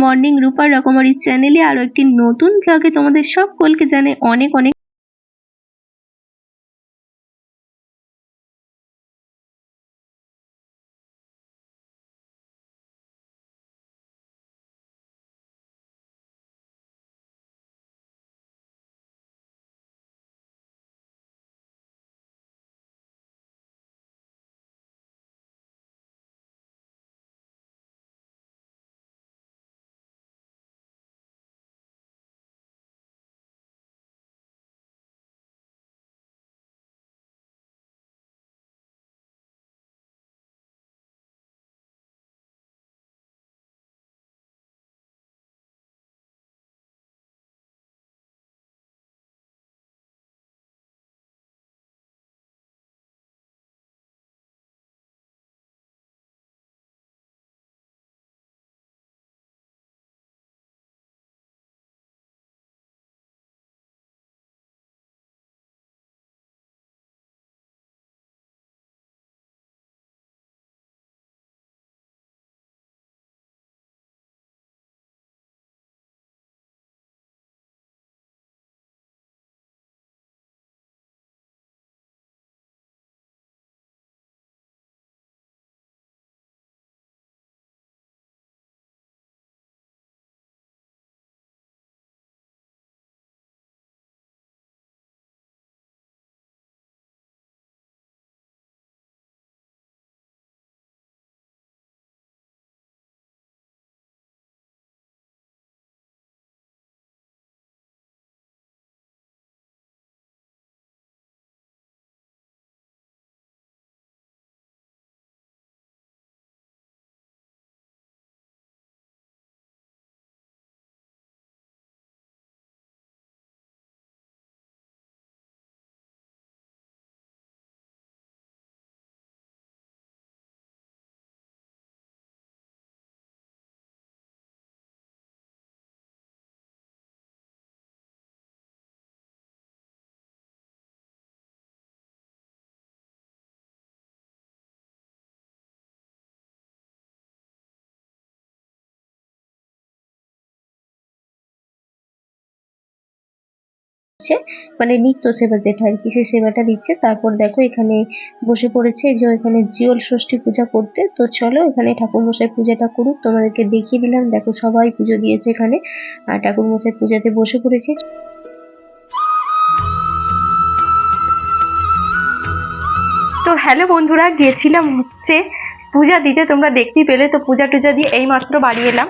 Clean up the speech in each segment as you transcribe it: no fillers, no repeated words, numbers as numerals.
Morning রূপার রকমারি চ্যানেলে আরো একটি নতুন ব্লগে তোমাদের সকলকে জানাই অনেক অনেক মানে নিত্য সেবা যেটা আর কি, সেই সেবাটা দিচ্ছে। তারপর দেখো এখানে বসে পড়েছে এই যে এখানে জিওল ষষ্ঠী পূজা করতে। তো চলো এখানে ঠাকুর মশাই পূজাটা করুক, তোমাদেরকে দেখিয়ে দিলাম। দেখো সবাই পুজো দিয়েছে এখানে, আর ঠাকুর মশাই পূজাতে বসে পড়েছে। তো হ্যালো বন্ধুরা, গিয়েছিলাম হচ্ছে পূজা দিতে, তোমরা দেখতেই পেলে। তো পূজা টুজা দিয়ে এই মাত্র বাড়ি এলাম।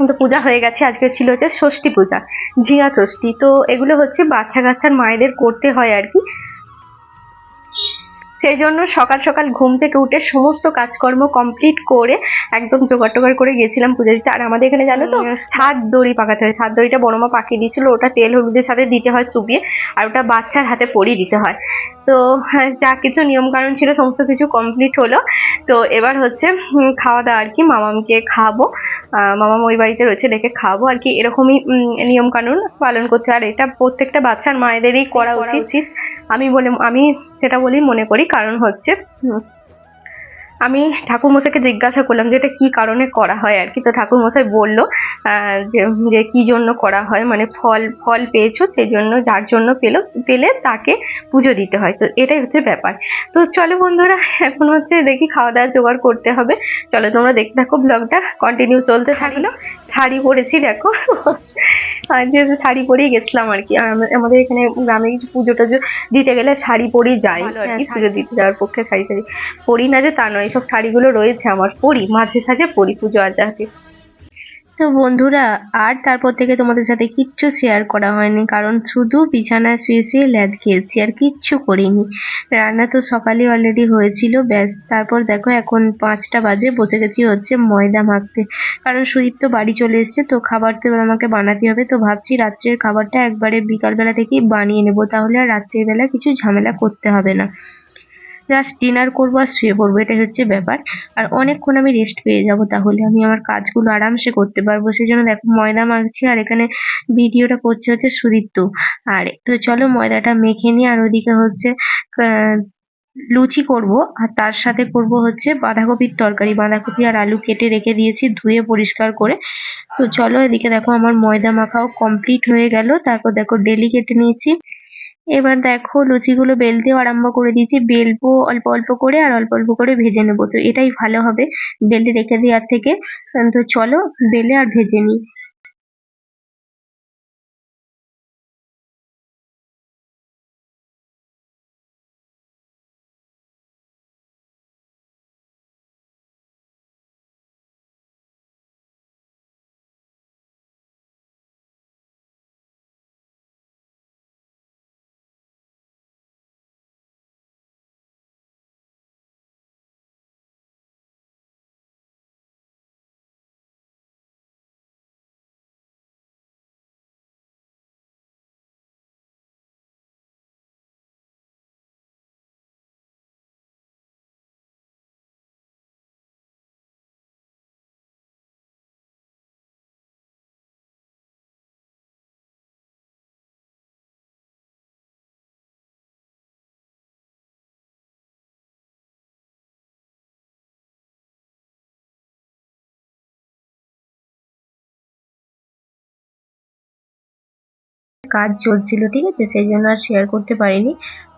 তো পূজা হয়ে গেছে, আজকে ছিল হচ্ছে ষষ্ঠী পূজা, ঝিঙা ষষ্ঠী। তো এগুলো হচ্ছে বাচ্চা কাচ্চার মায়েদের করতে হয় আর কি। সেই জন্য সকাল সকাল ঘুম থেকে উঠে সমস্ত কাজকর্ম কমপ্লিট করে একদম জোগাড় টোগাড় করে গেছিলাম পুজো দিতে। আর আমাদের এখানে জানো তো সাত দড়ি পাকাতে হয়। সাত দড়িটা বড় মা পাকিয়ে দিয়েছিল, ওটা তেল হলুদের সাথে দিতে হয় চুবিয়ে, আর ওটা বাচ্চার হাতে পরিয়ে দিতে হয়। তো যা কিছু নিয়ম কানুন ছিল সমস্ত কিছু কমপ্লিট হলো। তো এবার হচ্ছে খাওয়া দাওয়া আর কি, মামামকে খাওয়াবো। মামাম ওই বাড়িতে রয়েছে, ডেকে খাওয়াবো আর কি। এরকমই নিয়ম কানুন পালন করতে। আর এটা প্রত্যেকটা বাচ্চার মায়েদেরই করা উচিত, আমি সেটা বলেই মনে করি। কারণ হচ্ছে আমি ঠাকুর মশাইকে জিজ্ঞাসা করলাম যে এটা কি কারণে করা হয় আর কি। তো ঠাকুর মশাই বললো যে কি জন্য করা হয়, মানে ফল পেয়েছো সেই জন্য, যার জন্য পেলে তাকে পুজো দিতে হয়। তো এটাই হচ্ছে ব্যাপার। তো চলো বন্ধুরা, এখন হচ্ছে দেখি খাওয়া দাওয়া জোগাড় করতে হবে। চলো তোমরা দেখতে থাকো, ব্লগটা কন্টিনিউ চলতে থাকলো। শাড়ি পরেছি দেখো, যেহেতু শাড়ি পরেই গেছিলাম আর কি। আমাদের এখানে গ্রামে পুজো টুজো দিতে গেলে শাড়ি পরেই যায় আর কি। পুজো দিতে যাওয়ার পক্ষে শাড়ি পরি না যে তা নয়, সব শাড়িগুলো রয়েছে আমার, পরি মাঝে সাঝে পরি পুজো আচাতে। তো বন্ধুরা, আর তারপর থেকে তোমাদের সাথে কিচ্ছু শেয়ার করা হয়নি, কারণ শুধু বিছানায় শুয়ে শুয়ে ল্যাদ খেয়েছি, আর কিচ্ছু করিনি। রান্না তো সকালে অলরেডি হয়েছিল, ব্যাস। তারপর দেখো এখন 5টা বাজে, বসে গেছি হচ্ছে ময়দা মাখতে। কারণ সুদীপ তো বাড়ি চলে এসছে, তো খাবার তো এবার আমাকে বানাতে হবে। তো ভাবছি রাত্রের খাবারটা একবারে বিকালবেলা থেকেই বানিয়ে নেবো, তাহলে আর রাত্রের বেলা কিছু ঝামেলা করতে হবে না। জাস্ট ডিনার করবো আর শুয়ে পড়বো, এটাই হচ্ছে ব্যাপার। আর অনেকক্ষণ আমি রেস্ট পেয়ে যাব, তাহলে আমি আমার কাজগুলো আরামসে করতে পারবো। সেই জন্য দেখো ময়দা মাখছি, আর এখানে ভিডিওটা করছে হচ্ছে সুদীপ্ত। আর তো চলো ময়দাটা মেখে নিই। আর ওদিকে হচ্ছে লুচি করব, আর তার সাথে করব হচ্ছে বাঁধাকপির তরকারি। বাঁধাকপি আর আলু কেটে রেখে দিয়েছি ধুয়ে পরিষ্কার করে। তো চলো, এদিকে দেখো আমার ময়দা মাখাও কমপ্লিট হয়ে গেল। তারপর দেখো ডেলি কেটে নিয়েছি। এবার দেখো লুচিগুলো বেলতেও আরম্ভ করে দিয়েছি। বেলবো অল্প অল্প করে, আর অল্প অল্প করে ভেজে নেবো, তো এটাই ভালো হবে বেলে রেখে দেওয়ার থেকে। তো চলো বেলে আর ভেজে নিই। কাজ চলছিল, ঠিক আছে, সেই জন্য আর শেয়ার করতে পারিনি।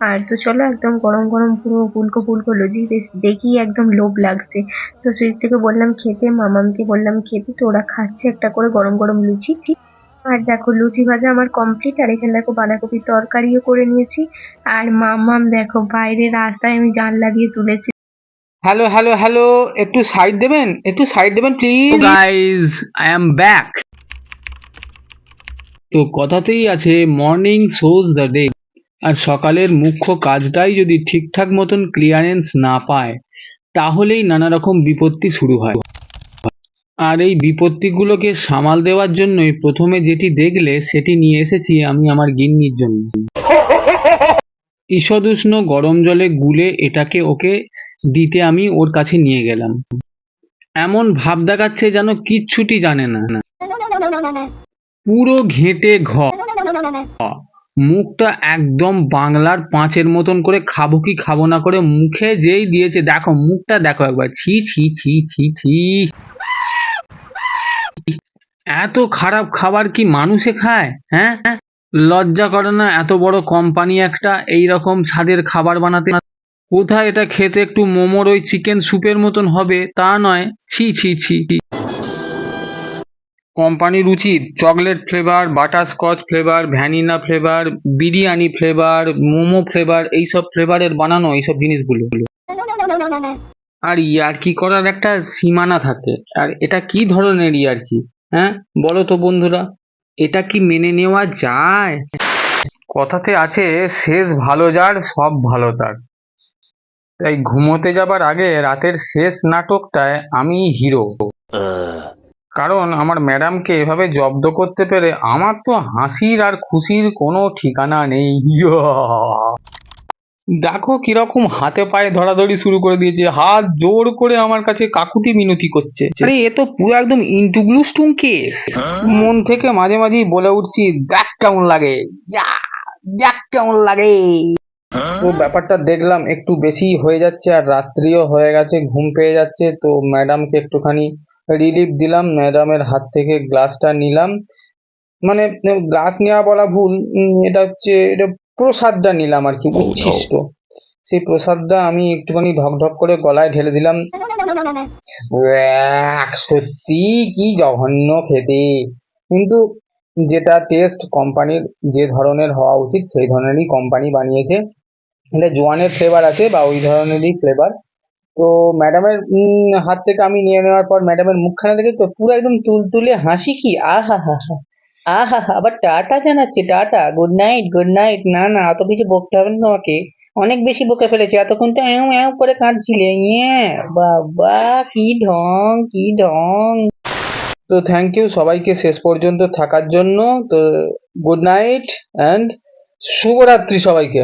আর তো চলো, একদম গরম গরম পুরো ফুলকো ফুলকো লুচি বেশ দেখি একদম লোভ লাগছে। তো সুইট থেকে বললাম খেতে, মামামকে বললাম খেতে, তো ওরা খাচ্ছে একটা করে গরম গরম লুচি। আর দেখো লুচি ভাজা আমার কমপ্লিট, আর এখানে দেখো বাঁধাকপির তরকারিও করে নিয়েছি। আর মামাম দেখো বাইরে রাস্তায় আমি জানলা দিয়ে তুলেছি। হ্যালো হ্যালো হ্যালো, একটু সাইড দেবেন, একটু সাইড দেবেন please. Guys, I am back. তো কথাতেই আছে মর্নিং শোজ দ্য ডে। আর সকালের মুখ্য কাজটাই যদি ঠিকঠাক মতন ক্লিয়ারেন্স না পায়, তাহলেই নানা রকম বিপত্তি শুরু হয়। আর এই বিপত্তিগুলোকে সামাল দেওয়ার জন্যই প্রথমে যেটি দেখলে সেটি নিয়ে এসেছি আমি আমার গিন্নির জন্য। ঈষদুষ্ণ গরম জলে গুলে এটাকে ওকে দিতে আমি ওর কাছে নিয়ে গেলাম। এমন ভাব দেখাচ্ছে যেন কিচ্ছুটি জানে না, পুরো ঘেঁটে মুখটা একদম বাংলার পাঁচের মতন করে, খাবো কি খাবো না করে মুখে যেই দিয়েছে, দেখো মুখটা দেখো একবার, ছি ছি ছি ছি ছি। এত খারাপ খাবার কি মানুষে খায়? হ্যাঁ, লজ্জা করে না এত বড় কোম্পানি একটা এই রকম স্বাদের খাবার বানাতে? কোথায় এটা খেতে একটু মোমোর ওই চিকেন স্যুপের মতন হবে, তা নয়, ছি ছি ছি। কোম্পানির উচিত chocolate flavour, butterscotch flavour, vanilla flavour, biryani flavour, momo flavour, এইসব ফ্লেভারের বানানো এইসব জিনিসগুলো। আর ইয়ার্কি করার একটা সীমানা থাকে। আর এটা কি ধরনের ইয়ার্কি? হ্যাঁ, বলো তো বন্ধুরা, এটা কি মেনে নেওয়া যায়? কথাতে আছে শেষ ভালো যার সব ভালো তার। তাই ঘুমোতে যাবার আগে রাতের শেষ নাটকটায় আমি হিরো। কারণ আমার ম্যাডামকে এভাবে জব্দ করতে পেরে আমার তো হাসির আর খুশির কোনো ঠিকানা নেই। দেখো কিরকম হাতে পায়ে ধরাধরি শুরু করে দিয়েছে, হাত জোর করে আমার কাছে কাকুতি মিনতি করছে। আরে এ তো পুরো একদম ইন্টুগ্লুস্টুম কেস। মন থেকে মাঝে মাঝেই বলে উঠছি, দেখ কেমন লাগে, যা দেখ কেমন লাগে। তো ব্যাপারটা দেখলাম একটু বেশি হয়ে যাচ্ছে, আর রাত্রিও হয়ে গেছে, ঘুম পেয়ে যাচ্ছে। তো ম্যাডামকে একটুখানি রিলিফ দিলাম, ম্যাডামের হাত থেকে গ্লাসটা নিলাম। মানে গ্লাস নেওয়া বলা ভুল, এটা হচ্ছে এটা প্রসাদটা নিলাম আর কি, উচ্ছিষ্ট। সেই প্রসাদটা আমি একটুখানি ঢক ঢক করে গলায় ঢেলে দিলাম। সত্যি কি জঘন্য খেতে, কিন্তু যেটা টেস্ট কোম্পানির যে ধরনের হওয়া উচিত সেই ধরনেরই কোম্পানি বানিয়েছে। এটা জোয়ানের ফ্লেভার আছে বা ওই ধরনেরই ফ্লেভার। তো ম্যাডামের হাত থেকে আমি নিয়ে নেওয়ার পর ম্যাডামের মুখখানা দেখে তো পুরো একদম তুলতুলে হাসি, কি আহা হা হা, আহা হা, আবার টাটা জানাচ্ছে, tata, good night, good night. না না, অত কিছু বকতে হবে না তোমাকে, অনেক বেশি বকে ফেলেছে, এতক্ষণ তো এও এও করে কাঁদছিলে। ইয়ে বাবা, কি ঢং কি ঢং। তো থ্যাংক ইউ সবাইকে শেষ পর্যন্ত থাকার জন্য। তো গুড নাইট অ্যান্ড শুভরাত্রি সবাইকে।